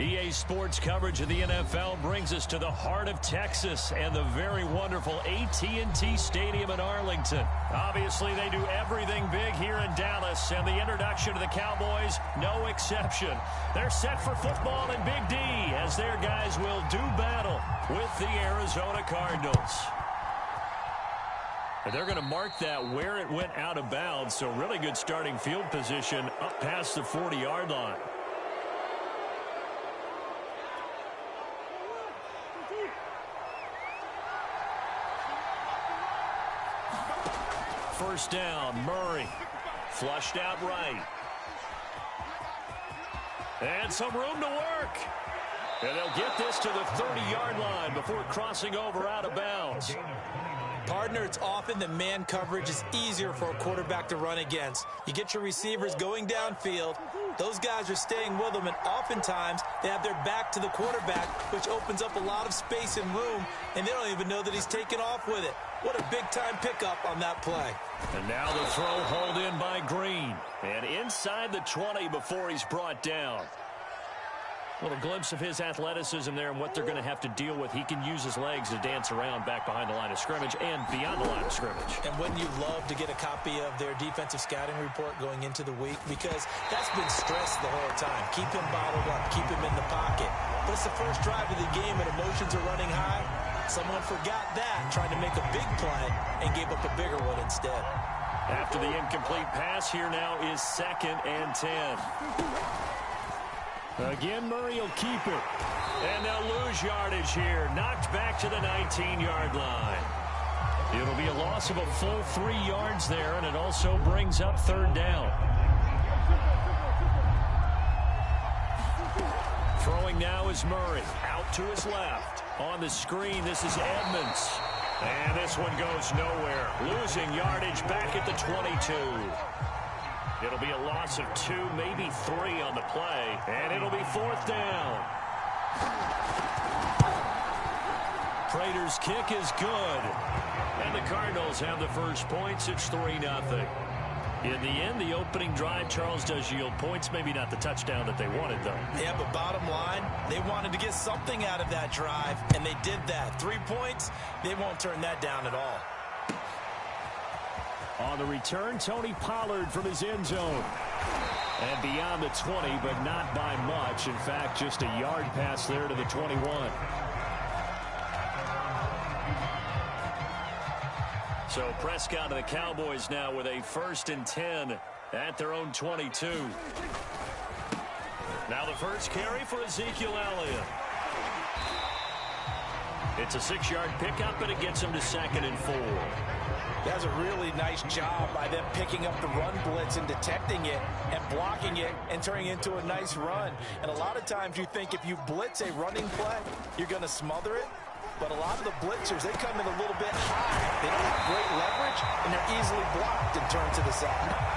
EA Sports coverage of the NFL brings us to the heart of Texas and the very wonderful AT&T Stadium in Arlington. Obviously, they do everything big here in Dallas, and the introduction of the Cowboys, no exception. They're set for football in Big D as their guys will do battle with the Arizona Cardinals. And they're going to mark that where it went out of bounds, so really good starting field position up past the 40-yard line. First down, Murray. Flushed out right. And some room to work. And they'll get this to the 30-yard line before crossing over out of bounds. Partner, it's often that man coverage is easier for a quarterback to run against. You get your receivers going downfield. Those guys are staying with them, and oftentimes they have their back to the quarterback, which opens up a lot of space and room, and they don't even know that he's taken off with it. What a big-time pickup on that play. And now the throw hauled in by Green. And inside the 20 before he's brought down. A little glimpse of his athleticism there and what they're going to have to deal with. He can use his legs to dance around back behind the line of scrimmage and beyond the line of scrimmage. And wouldn't you love to get a copy of their defensive scouting report going into the week? Because that's been stressed the whole time. Keep him bottled up. Keep him in the pocket. But it's the first drive of the game and emotions are running high. Someone forgot that, trying to make a big play, and gave up a bigger one instead. After the incomplete pass, here now is 2nd and 10. Again, Murray will keep it. And they'll lose yardage here. Knocked back to the 19-yard line. It'll be a loss of a full 3 yards there, and it also brings up 3rd down. Throwing now is Murray. Out to his left. On the screen, this is Edmonds. And this one goes nowhere. Losing yardage back at the 22. It'll be a loss of 2, maybe 3 on the play. And it'll be 4th down. Prater's kick is good. And the Cardinals have the first points. It's 3-0. In the end, the opening drive, Charles, does yield points. Maybe not the touchdown that they wanted, though. Yeah, but bottom line, they wanted to get something out of that drive, and they did that. 3 points, they won't turn that down at all. On the return, Tony Pollard from his end zone. And beyond the 20, but not by much. In fact, just a yard pass there to the 21. So Prescott and the Cowboys now with a 1st and 10 at their own 22. Now the first carry for Ezekiel Elliott. It's a 6-yard pickup, and it gets him to 2nd and 4. That's a really nice job by them picking up the run blitz and detecting it and blocking it and turning it into a nice run. And a lot of times you think if you blitz a running play, you're going to smother it. But a lot of the blitzers, they come in a little bit high. They don't have great leverage, and they're easily blocked and turned to the side.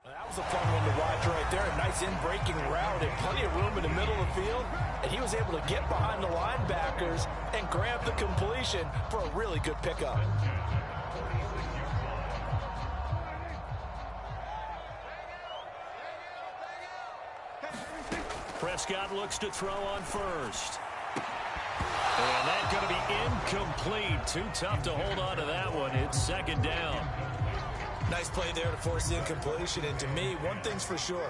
That was a fun one to watch right there. A nice in-breaking route and plenty of room in the middle of the field. And he was able to get behind the linebackers and grab the completion for a really good pickup. Prescott looks to throw on first. And that's going to be incomplete. Too tough to hold on to that one. It's 2nd down. Nice play there to force the incompletion. And to me, one thing's for sure.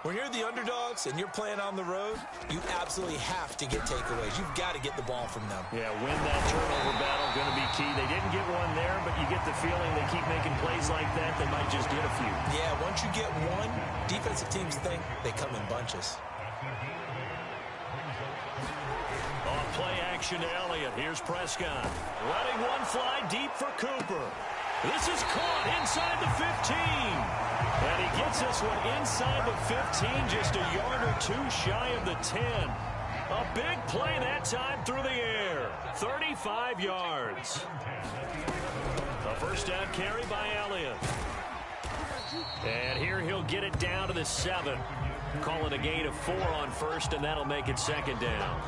When you're the underdogs and you're playing on the road, you absolutely have to get takeaways. You've got to get the ball from them. Yeah, win that turnover battle, going to be key. They didn't get one there, but you get the feeling they keep making plays like that, they might just get a few. Yeah, once you get one, defensive teams think they come in bunches. On play action to Elliott. Here's Prescott. Letting one fly deep for Cooper. This is caught inside the 15. And he gets this one inside the 15, just a yard or two shy of the 10. A big play that time through the air. 35 yards. A first down carry by Elliott. And here he'll get it down to the 7. Calling a gain of 4 on first, and that'll make it second down.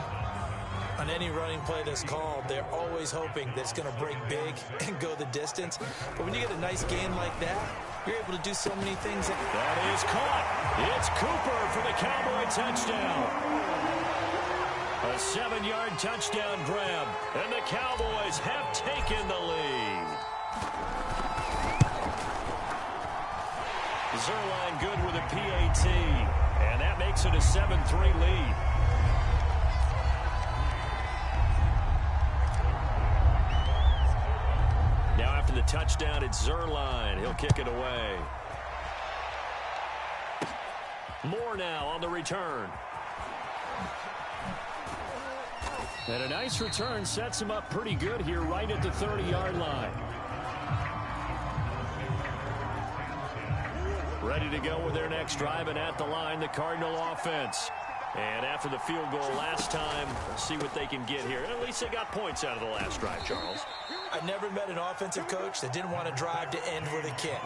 On any running play that's called, they're always hoping that it's going to break big and go the distance. But when you get a nice gain like that, you're able to do so many things. That is caught. It's Cooper for the Cowboy touchdown. A 7-yard touchdown grab, and the Cowboys have taken the lead. Zerline good with a PAT, and that makes it a 7-3 lead. Now after the touchdown, it's Zerline. He'll kick it away. Moore now on the return. And a nice return sets him up pretty good here right at the 30-yard line. Ready to go with their next drive, and at the line, the Cardinal offense. And after the field goal last time, let's see what they can get here. At least they got points out of the last drive, Charles. I never met an offensive coach that didn't want to drive to end with a kick.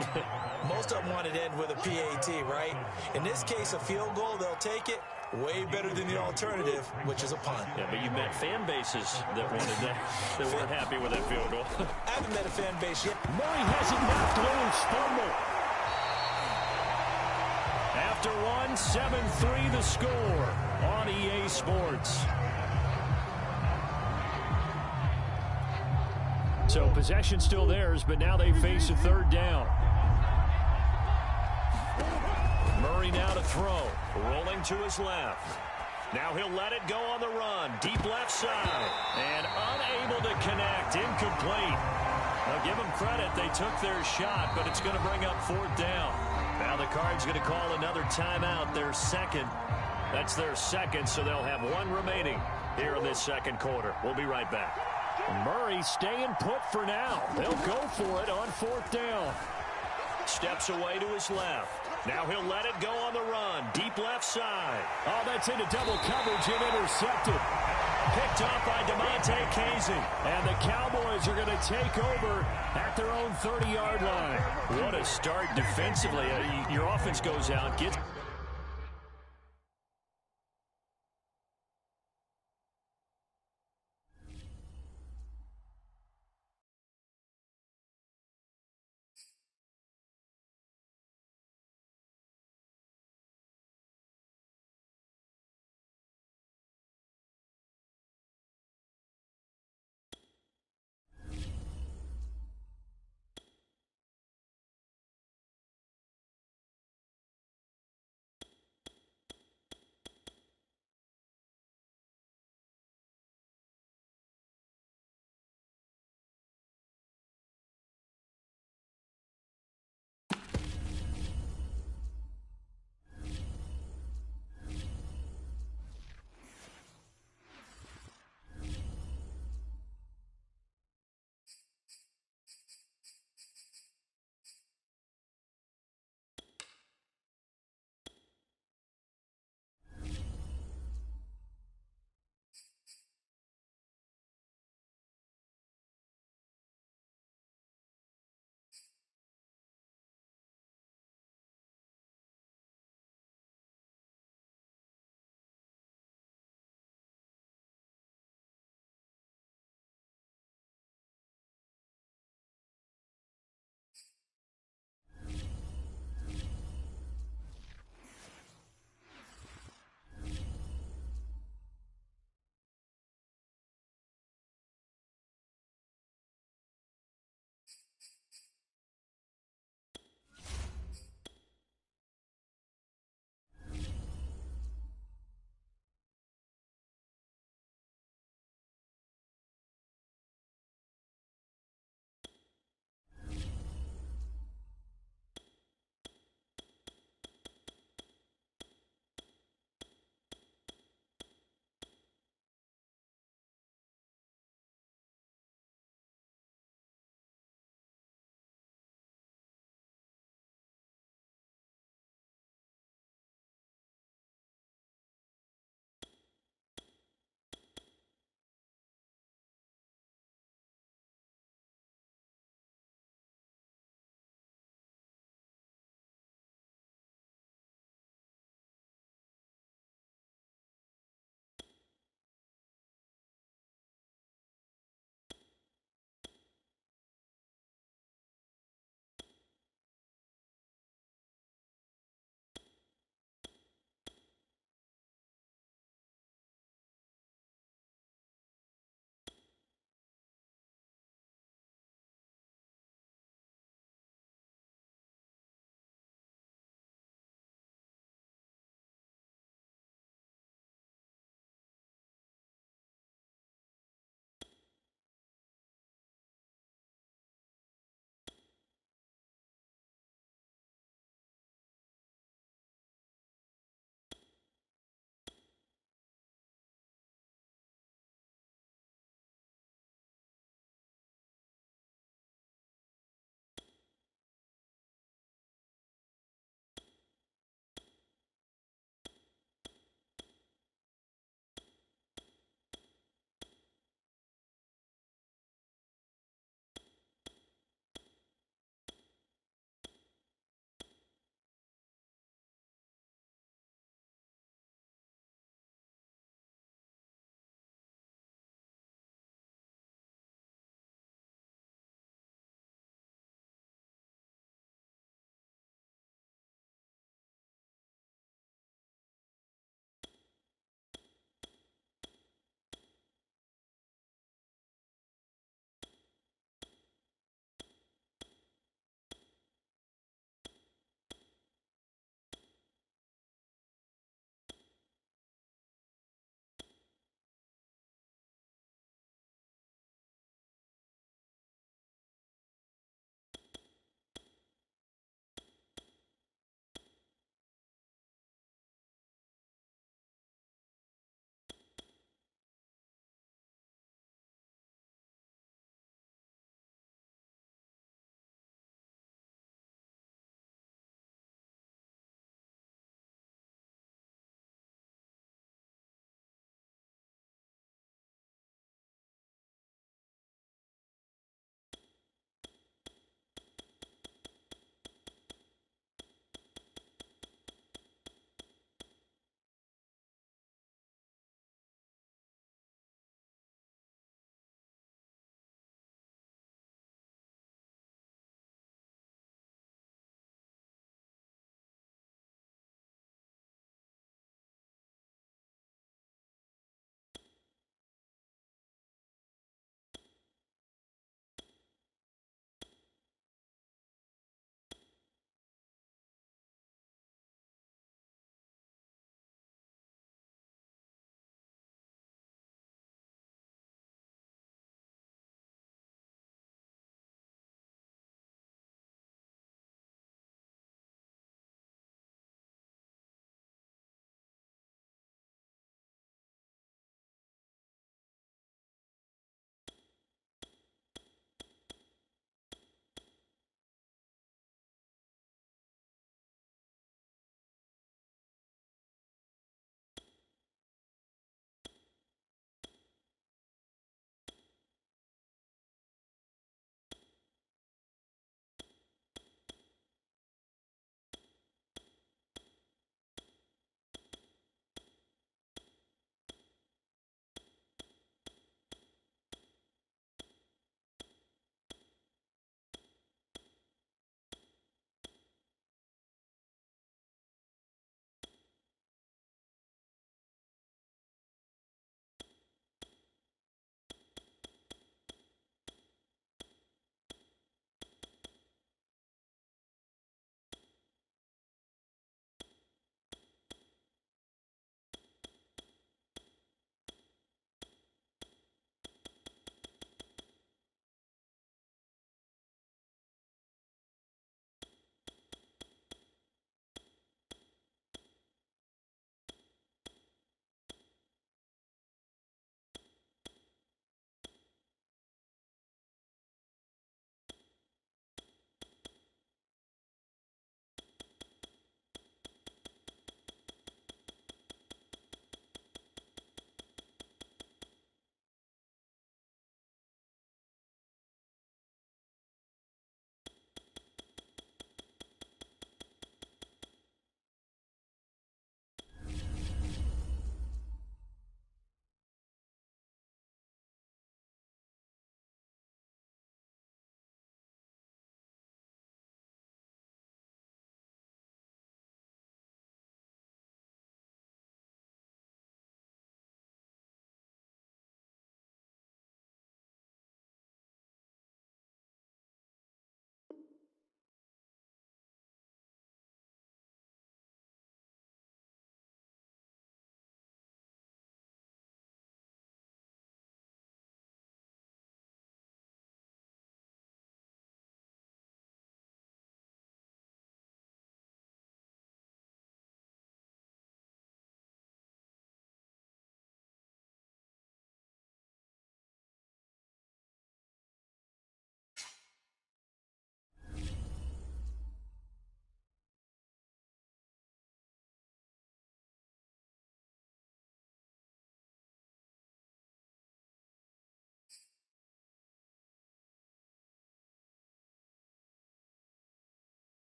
Most of them wanted to end with a PAT, right? In this case, a field goal, they'll take it. Way better than the alternative, which is a punt. Yeah, but you met fan bases that wanted that, that weren't happy with that field goal. I haven't met a fan base yet. Murray has it knocked loose. Fumble. After one, 7-3 the score on EA Sports. So possession still theirs, but now they face a third down. Murray now to throw. Rolling to his left. Now he'll let it go on the run. Deep left side. And unable to connect. Incomplete. Now give them credit. They took their shot, but it's going to bring up fourth down. Now the Cards going to call another timeout. Their second. That's their second, so they'll have one remaining here in this second quarter. We'll be right back. Murray staying put for now. They'll go for it on fourth down. Steps away to his left. Now he'll let it go on the run. Deep left side. Oh, that's into double coverage and intercepted. Picked off by DeMonte Casey. And the Cowboys are going to take over at their own 30-yard line. What a start defensively. Your offense goes out, gets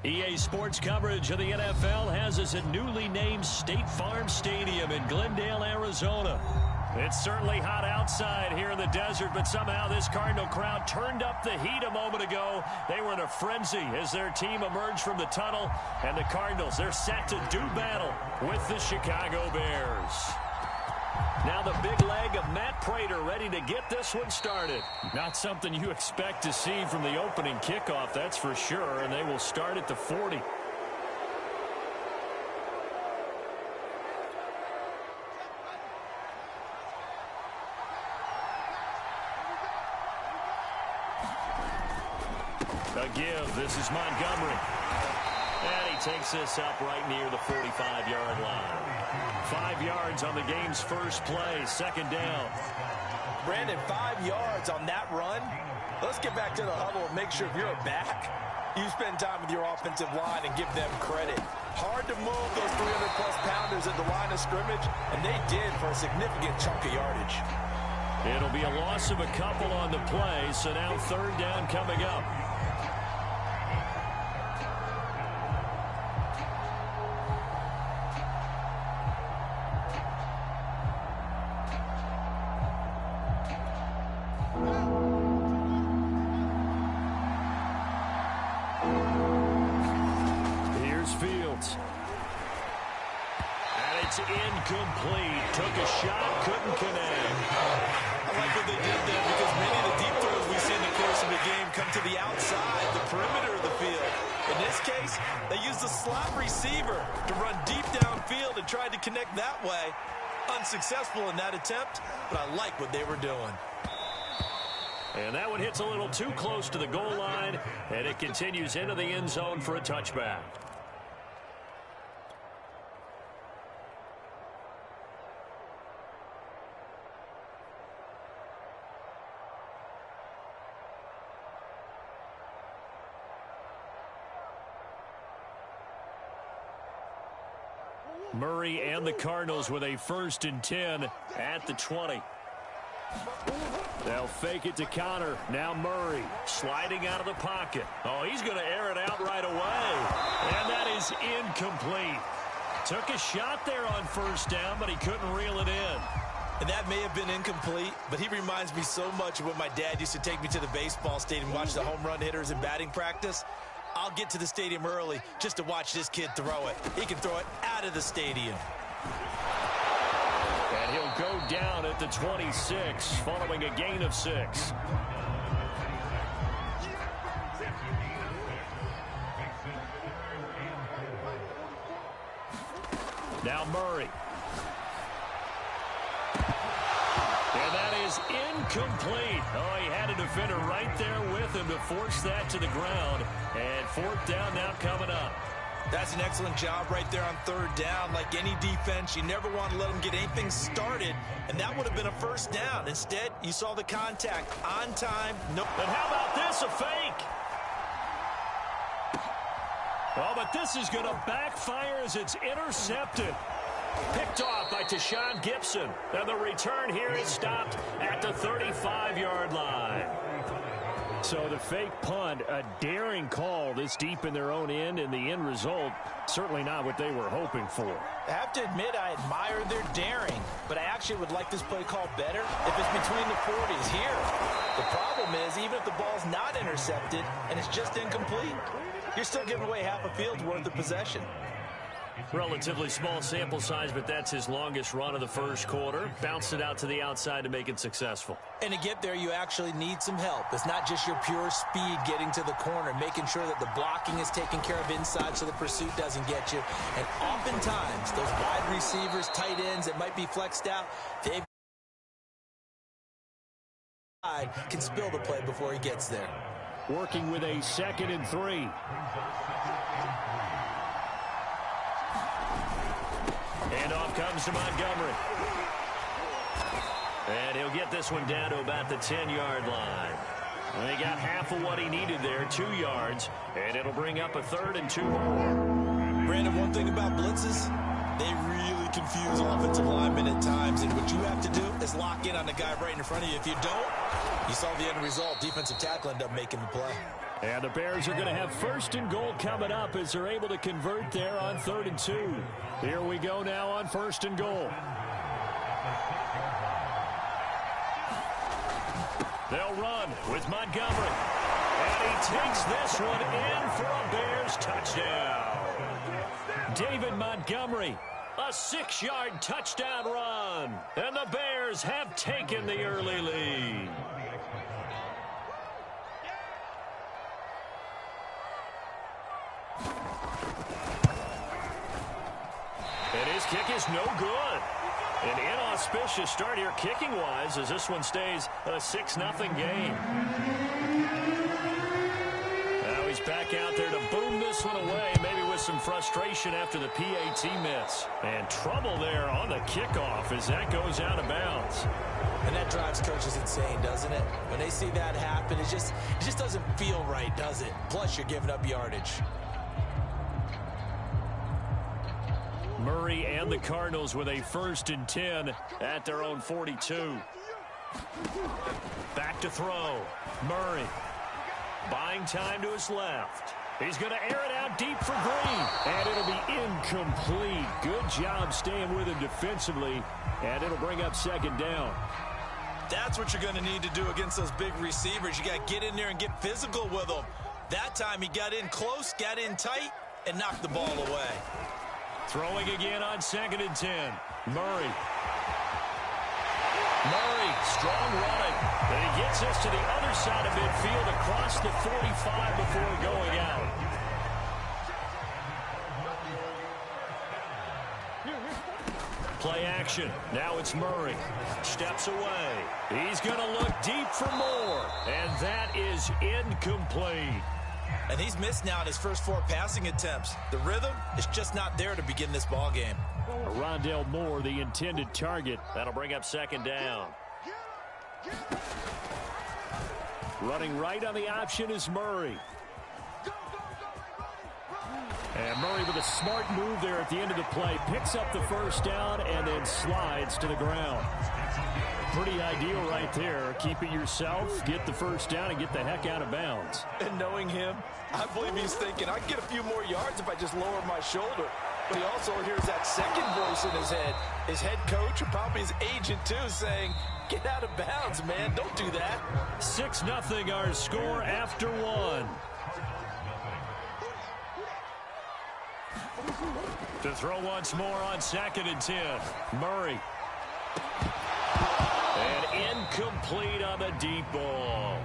EA Sports coverage of the NFL has us at newly named State Farm Stadium in Glendale, Arizona. It's certainly hot outside here in the desert, but somehow this Cardinal crowd turned up the heat a moment ago. They were in a frenzy as their team emerged from the tunnel, and the Cardinals, they're set to do battle with the Chicago Bears. Now the big leg of Matt Prater ready to get this one started. Not something you expect to see from the opening kickoff, that's for sure, and they will start at the 40. A give, this is Montgomery. And he takes this up right near the 45-yard line. 5 yards on the game's first play, second down. Brandon, 5 yards on that run. Let's get back to the huddle and make sure if you're a back, you spend time with your offensive line and give them credit. Hard to move those 300-plus pounders at the line of scrimmage, and they did for a significant chunk of yardage. It'll be a loss of a couple on the play, so now third down coming up. Incomplete. Took a shot, couldn't connect. I like what they did there because many of the deep throws we see in the course of the game come to the outside, the perimeter of the field. In this case, they used a slot receiver to run deep downfield and tried to connect that way. Unsuccessful in that attempt, but I like what they were doing. And that one hits a little too close to the goal line, and it continues into the end zone for a touchback. Murray and the Cardinals with a 1st and 10 at the 20. They'll fake it to Connor. Now Murray sliding out of the pocket. Oh, he's going to air it out right away. And that is incomplete. Took a shot there on 1st down, but he couldn't reel it in. And that may have been incomplete, but he reminds me so much of when my dad used to take me to the baseball stadium and watch the home run hitters in batting practice. I'll get to the stadium early just to watch this kid throw it. He can throw it out of the stadium. And he'll go down at the 26 following a gain of 6. Now Murray. And that is incomplete. Oh, he had a defender right there with him to force that to the ground. And 4th down now coming up. That's an excellent job right there on 3rd down. Like any defense, you never want to let them get anything started. And that would have been a 1st down. Instead, you saw the contact on time. No. And how about this, a fake? Oh, but this is going to backfire as it's intercepted. Picked off by Tashawn Gibson. And the return here is stopped at the 35-yard line. So the fake punt, a daring call this deep in their own end, and the end result, certainly not what they were hoping for. I have to admit, I admire their daring, but I actually would like this play called better if it's between the 40s here. The problem is, even if the ball's not intercepted and it's just incomplete, you're still giving away half a field's worth of possession. Relatively small sample size, but that's his longest run of the first quarter. Bounced it out to the outside to make it successful. And to get there, you actually need some help. It's not just your pure speed getting to the corner, making sure that the blocking is taken care of inside so the pursuit doesn't get you. And oftentimes, those wide receivers, tight ends that might be flexed out, they can spill the play before he gets there. Working with a 2nd and 3. And off comes to Montgomery. And he'll get this one down to about the 10-yard line. And he got half of what he needed there, 2 yards. And it'll bring up a 3rd and 2 more. Brandon, one thing about blitzes, they really confuse offensive linemen at times. And what you have to do is lock in on the guy right in front of you. If you don't, you saw the end result. Defensive tackle ended up making the play. And the Bears are going to have 1st and goal coming up as they're able to convert there on 3rd and 2. Here we go now on 1st and goal. They'll run with Montgomery. And he takes this one in for a Bears touchdown. David Montgomery, a 6-yard touchdown run. And the Bears have taken the early lead. And his kick is no good. An inauspicious start here kicking-wise as this one stays a 6-0 game. Now he's back out there to boom this one away, maybe with some frustration after the PAT miss. And trouble there on the kickoff as that goes out of bounds. And that drives coaches insane, doesn't it? When they see that happen, it just doesn't feel right, does it? Plus, you're giving up yardage. Murray and the Cardinals with a 1st and 10 at their own 42. Back to throw. Murray buying time to his left. He's going to air it out deep for Green. And it'll be incomplete. Good job staying with him defensively. And it'll bring up 2nd down. That's what you're going to need to do against those big receivers. You got to get in there and get physical with them. That time he got in close, got in tight, and knocked the ball away. Throwing again on 2nd and 10. Murray. Murray, strong running. And he gets us to the other side of midfield across the 45 before going out. Play action. Now it's Murray. Steps away. He's going to look deep for more. And that is incomplete. And he's missed now in his first 4 passing attempts. The rhythm is just not there to begin this ball game. Rondale Moore, the intended target. That'll bring up 2nd down. Running right on the option is Murray. And Murray with a smart move there at the end of the play. Picks up the 1st down and then slides to the ground. Pretty ideal right there. Keep it yourself, get the 1st down, and get the heck out of bounds. And knowing him, I believe he's thinking, I can get a few more yards if I just lower my shoulder. But he also hears that second voice in his head. His head coach, or probably his agent too, saying, get out of bounds, man. Don't do that. 6-0 our score after 1. To throw once more on 2nd and 10. Murray. And incomplete on the deep ball.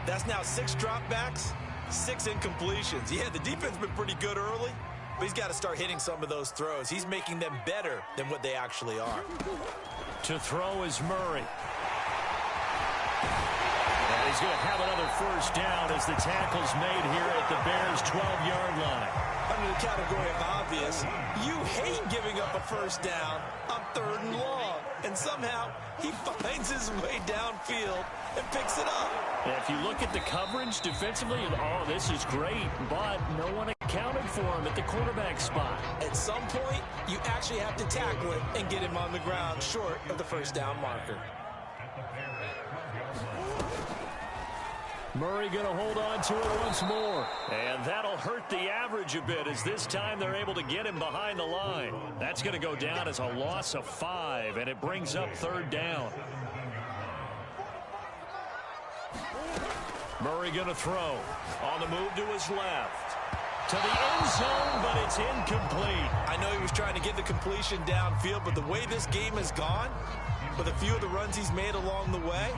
That's now 6 dropbacks, 6 incompletions. Yeah, the defense has been pretty good early, but he's got to start hitting some of those throws. He's making them better than what they actually are. To throw is Murray. And he's going to have another 1st down as the tackle's made here at the Bears' 12-yard line. Under the category of obvious, you hate giving up a 1st down on 3rd and long. And somehow he finds his way downfield and picks it up. And if you look at the coverage defensively, oh, this is great, but no one accounted for him at the quarterback spot. At some point, you actually have to tackle it and get him on the ground short of the 1st down marker. Murray going to hold on to it once more. And that'll hurt the average a bit as this time they're able to get him behind the line. That's going to go down as a loss of 5, and it brings up 3rd down. Murray going to throw. On the move to his left. To the end zone, but it's incomplete. I know he was trying to get the completion downfield, but the way this game has gone, with a few of the runs he's made along the way,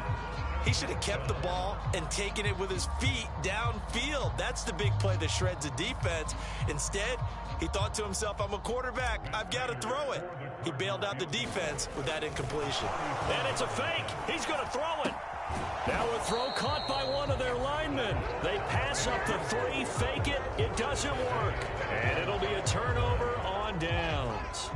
he should have kept the ball and taken it with his feet downfield. That's the big play that shreds a defense. Instead, he thought to himself, I'm a quarterback. I've got to throw it. He bailed out the defense with that incompletion. And it's a fake. He's going to throw it. Now a throw caught by one of their linemen. They pass up the 3, fake it. It doesn't work. And it'll be a turnover on downs.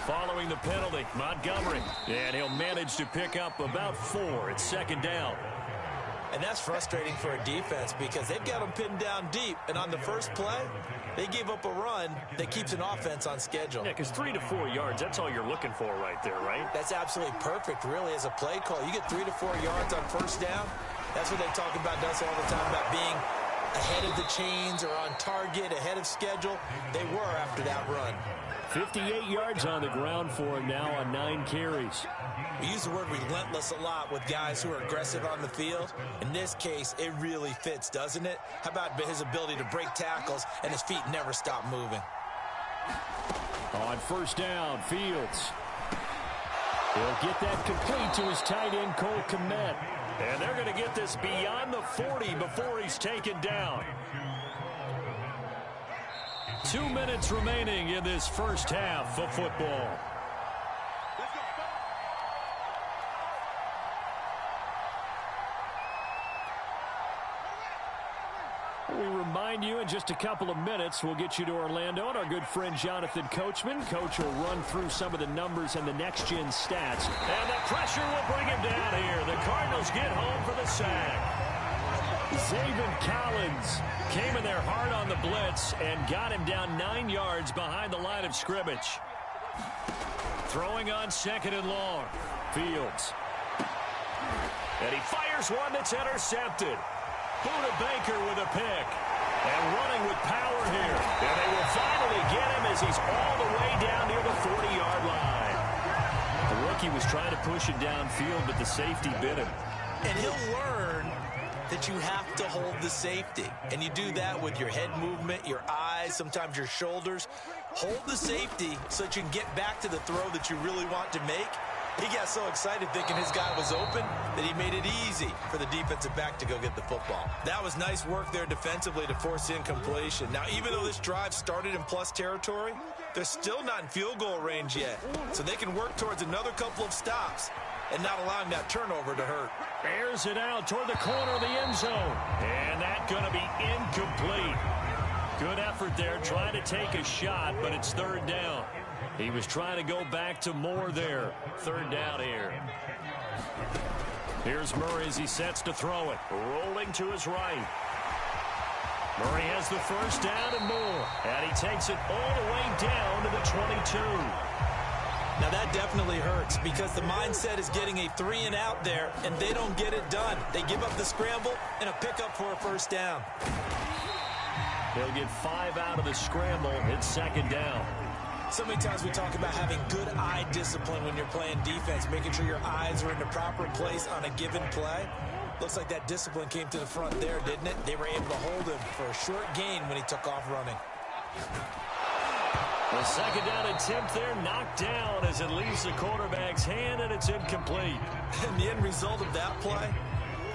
Following the penalty, Montgomery. And he'll manage to pick up about 4. It's 2nd down. And that's frustrating for a defense because they've got them pinned down deep. And on the first play, They gave up a run that keeps an offense on schedule. Yeah, because 3 to 4 yards, that's all you're looking for right there, right? That's absolutely perfect, really, as a play call. You get 3 to 4 yards on first down. That's what they talk about us all the time, about being ahead of the chains or on target, ahead of schedule. They were after that run. 58 yards on the ground for him now on 9 carries. We use the word relentless a lot with guys who are aggressive on the field. In this case, it really fits, doesn't it? How about his ability to break tackles and his feet never stop moving? On first down, Fields. He'll get that complete to his tight end, Cole Kmet. And they're going to get this beyond the 40 before he's taken down. 2 minutes remaining in this first half of football. We remind you in just a couple of minutes we'll get you to Orlando and our good friend Jonathan Coachman. Coach will run through some of the numbers and the next-gen stats. And the pressure will bring him down here. The Cardinals get home for the sack. Zaven Collins came in there hard on the blitz and got him down 9 yards behind the line of scrimmage. Throwing on 2nd and long. Fields. And he fires one that's intercepted. Buda Baker with a pick. And running with power here. And they will finally get him as he's all the way down near the 40-yard line. The rookie was trying to push it downfield, but the safety bit him. And he'll learn that you have to hold the safety. And you do that with your head movement, your eyes, sometimes your shoulders. Hold the safety so that you can get back to the throw that you really want to make. He got so excited thinking his guy was open that he made it easy for the defensive back to go get the football. That was nice work there defensively to force incompletion. Now, even though this drive started in plus territory, they're still not in field goal range yet. So they can work towards another couple of stops and not allowing that turnover to hurt. Airs it out toward the corner of the end zone. And that's going to be incomplete. Good effort there trying to take a shot, but it's 3rd down. He was trying to go back to more there. 3rd down here. Here's Murray as he sets to throw it. Rolling to his right. Murray has the first down and more. And he takes it all the way down to the 22. Now that definitely hurts because the mindset is getting a 3-and-out there, and they don't get it done. They give up the scramble and a pickup for a first down. They'll get 5 out of the scramble. It's 2nd down. So many times we talk about having good eye discipline when you're playing defense, making sure your eyes are in the proper place on a given play. Looks like that discipline came to the front there, didn't it? They were able to hold him for a short gain when he took off running. The 2nd down attempt there knocked down as it leaves the quarterback's hand, and it's incomplete. And the end result of that play,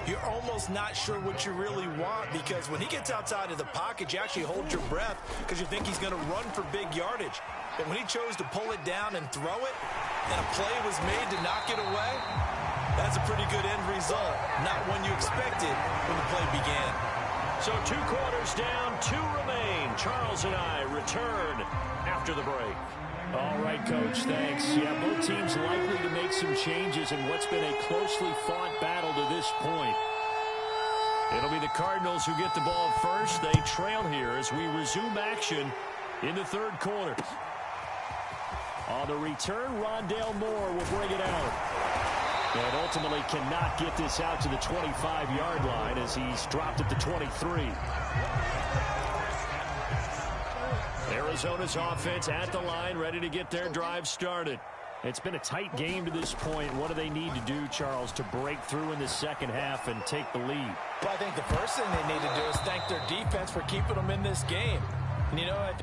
you're almost not sure what you really want because when he gets outside of the pocket, you actually hold your breath because you think he's going to run for big yardage. But when he chose to pull it down and throw it, and a play was made to knock it away, that's a pretty good end result. Not one you expected when the play began. So 2 quarters down, 2 remain. Charles and I return after the break. All right, Coach, thanks. Yeah, both teams likely to make some changes in what's been a closely fought battle to this point. It'll be the Cardinals who get the ball first. They trail here as we resume action in the 3rd quarter. On the return, Rondale Moore will bring it out. And ultimately cannot get this out to the 25-yard line as he's dropped at the 23. Arizona's offense at the line, ready to get their drive started. It's been a tight game to this point. What do they need to do, Charles, to break through in the second half and take the lead? Well, I think the first thing they need to do is thank their defense for keeping them in this game. And you know what?